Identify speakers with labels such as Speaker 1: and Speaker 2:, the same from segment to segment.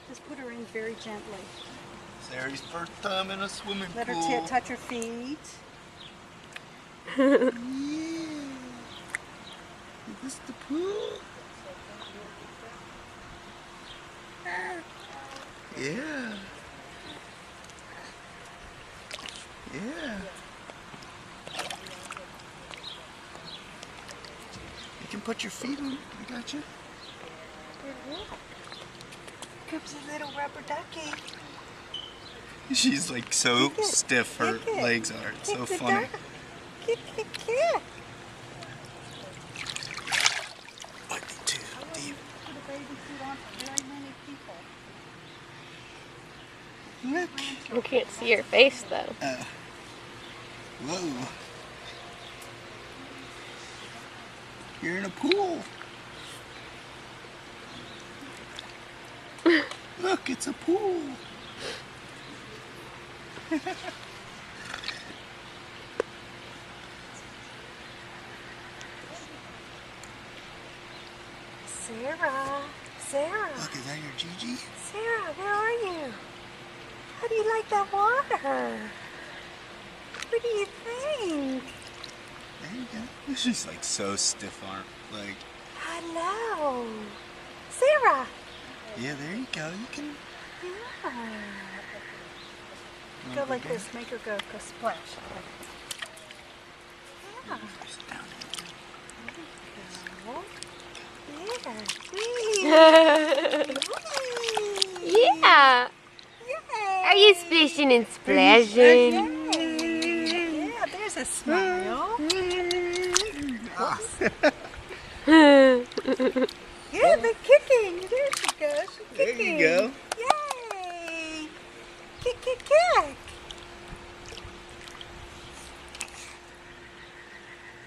Speaker 1: Just put her in very gently.
Speaker 2: Sary's first time in a swimming
Speaker 1: Let
Speaker 2: pool.
Speaker 1: her touch her feet.
Speaker 2: Yeah. Is this the pool? Yeah. Yeah. You can put your feet on. I got you.
Speaker 1: Comes a little rubber ducky.
Speaker 2: She's like so
Speaker 1: Kick it.
Speaker 2: stiff, her
Speaker 1: Kick it.
Speaker 2: legs are. It's so
Speaker 1: Kick the
Speaker 2: funny.
Speaker 1: duck. Kick, kick, kick.
Speaker 2: Might be too deep.
Speaker 1: Put a baby suit on for very many people.
Speaker 2: Look.
Speaker 3: You can't see your face though.
Speaker 2: Whoa. You're in a pool. Look, it's a pool.
Speaker 1: Sarah, Sarah,
Speaker 2: Look, is that your Gigi?
Speaker 1: Sarah, where are you? How do you like that water? What do you think?
Speaker 2: There you go. She's like so stiff arm. Like,
Speaker 1: Hello, Sarah.
Speaker 2: yeah, there you go. You can
Speaker 1: Yeah. Go like this. Make her go splash. Yeah.
Speaker 2: Down
Speaker 1: Go. Yeah.
Speaker 3: Yeah. Are you splishing and splashing?
Speaker 1: Yeah, there's a smile. Yeah, they're kicking. There she goes. She's
Speaker 2: There
Speaker 1: kicking.
Speaker 2: you go.
Speaker 1: Yay! Kick, kick, kick.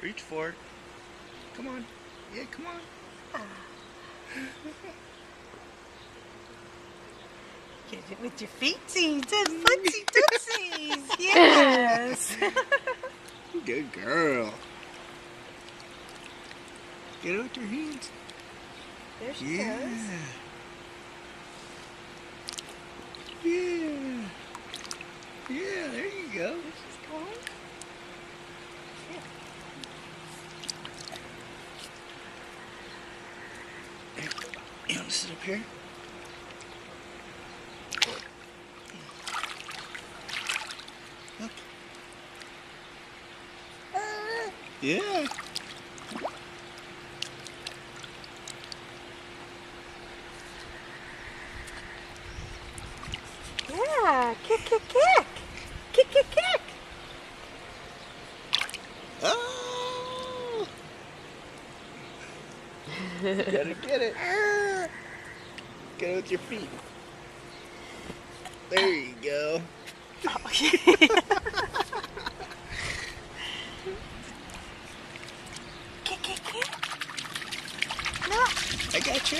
Speaker 2: Reach for it. Come on. Yeah, come on.
Speaker 1: Get it with your feetsies. Footsie tootsies. Yes.
Speaker 2: Good girl. Get it with your hands.
Speaker 1: There she
Speaker 2: Yeah.
Speaker 1: goes.
Speaker 2: Yeah. Yeah, there you go.
Speaker 1: She's going.
Speaker 2: You want to sit up here? Look. Yeah.
Speaker 1: Yeah. Kick, kick, kick. Kick, kick, kick.
Speaker 2: Oh! Get it, get it. Get it with your feet. There you go.
Speaker 1: Okay. Kick, kick, kick. No.
Speaker 2: I got you.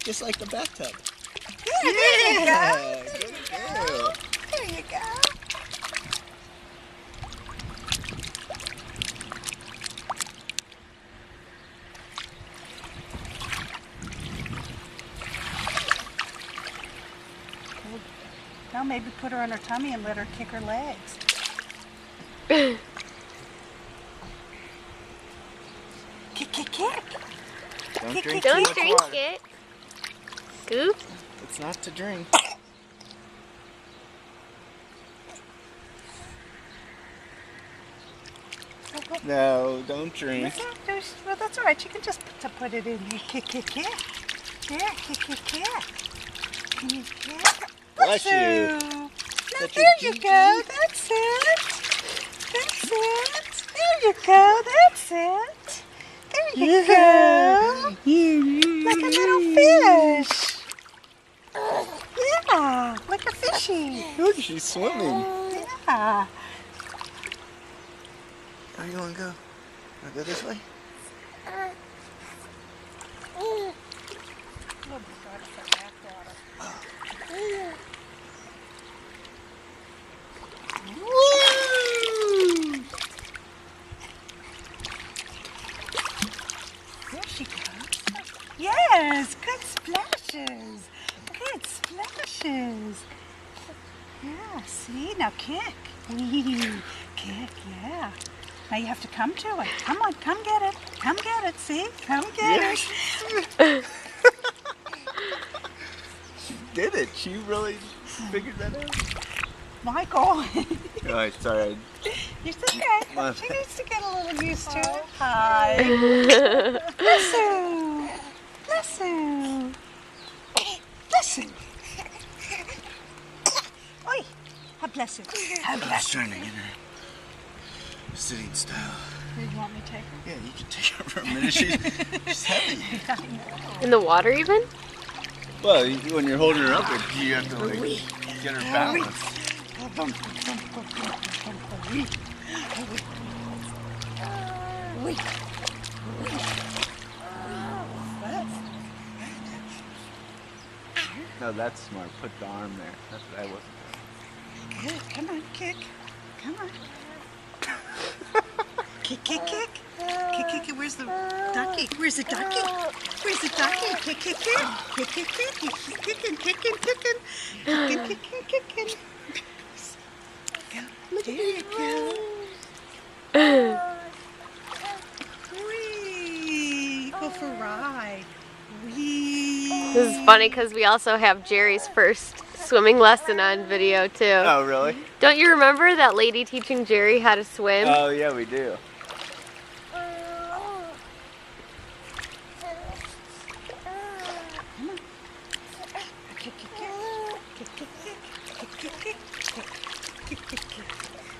Speaker 2: Just like the bathtub.
Speaker 1: Yeah, there you go.
Speaker 2: Good girl.
Speaker 1: There you go. Now maybe put her on her tummy and let her kick her legs. Kick, kick, kick.
Speaker 2: Don't
Speaker 1: Kick,
Speaker 2: drink
Speaker 1: kick,
Speaker 2: too
Speaker 3: Don't
Speaker 2: much
Speaker 3: drink
Speaker 2: water.
Speaker 3: it. Scoop.
Speaker 2: It's not to drink. No, don't drink.
Speaker 1: Well, that's all right. You can just put it in here. Kick, kick, kick. There, kick, kick, kick. Can you kick?
Speaker 2: Bless you.
Speaker 1: Now,
Speaker 2: That's
Speaker 1: there
Speaker 2: your
Speaker 1: you go. That's it. That's it. There you go. That's it. There you go. Like a little fish. Yeah, like a fishy.
Speaker 2: Look, she's swimming.
Speaker 1: Yeah.
Speaker 2: Where you want to go? Want to go this way?
Speaker 1: Woo! There she goes. Yes, good splashes. Good splashes. Yeah, see? Now kick. Kick, yeah. Now you have to come to it. Come on, come get it. Come get it, see? Come get it.
Speaker 2: She did it. She really figured that out.
Speaker 1: Michael,
Speaker 2: Oh, sorry.
Speaker 1: you're so good. She needs to get a little used to it. Hi. Bless you. Bless you. Bless you. Oi. God bless you. God
Speaker 2: I was
Speaker 1: bless you.
Speaker 2: trying to get her sitting style.
Speaker 1: You want me to take her?
Speaker 2: Yeah, you can take her for a minute. She's heavy.
Speaker 3: In the water even?
Speaker 2: Well, when you're holding her up, you have to like get her balance. No, that's smart. Put the arm there. That's what I wasn't doing.
Speaker 1: Good. Come on, kick. Come on. Kick, kick, kick. Kick, kick, kick. Where's the ducky? Where's the ducky? Where's the ducky? Kick, kick, kick. Kick, kick, kick. He's kicking, kicking, kicking. Kicking, kicking, kicking. There you go. Whee! Go for a ride. Whee!
Speaker 3: This is funny because we also have Jerry's first swimming lesson on video too.
Speaker 2: Oh, really?
Speaker 3: Don't you remember that lady teaching Jerry how to swim?
Speaker 2: Oh, yeah, we do.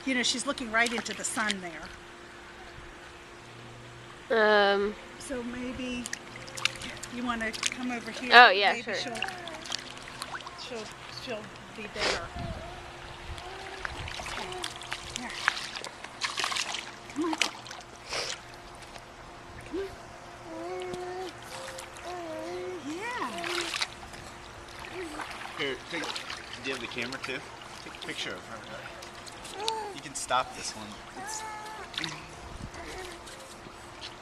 Speaker 1: You know, she's looking right into the sun there. So maybe you want to come over here.
Speaker 3: Oh, yeah,
Speaker 1: maybe
Speaker 3: sure.
Speaker 1: She'll be better. Here. Come on. Come on. Yeah.
Speaker 2: Here, do you have the camera too? Take a picture of her. You can stop this one.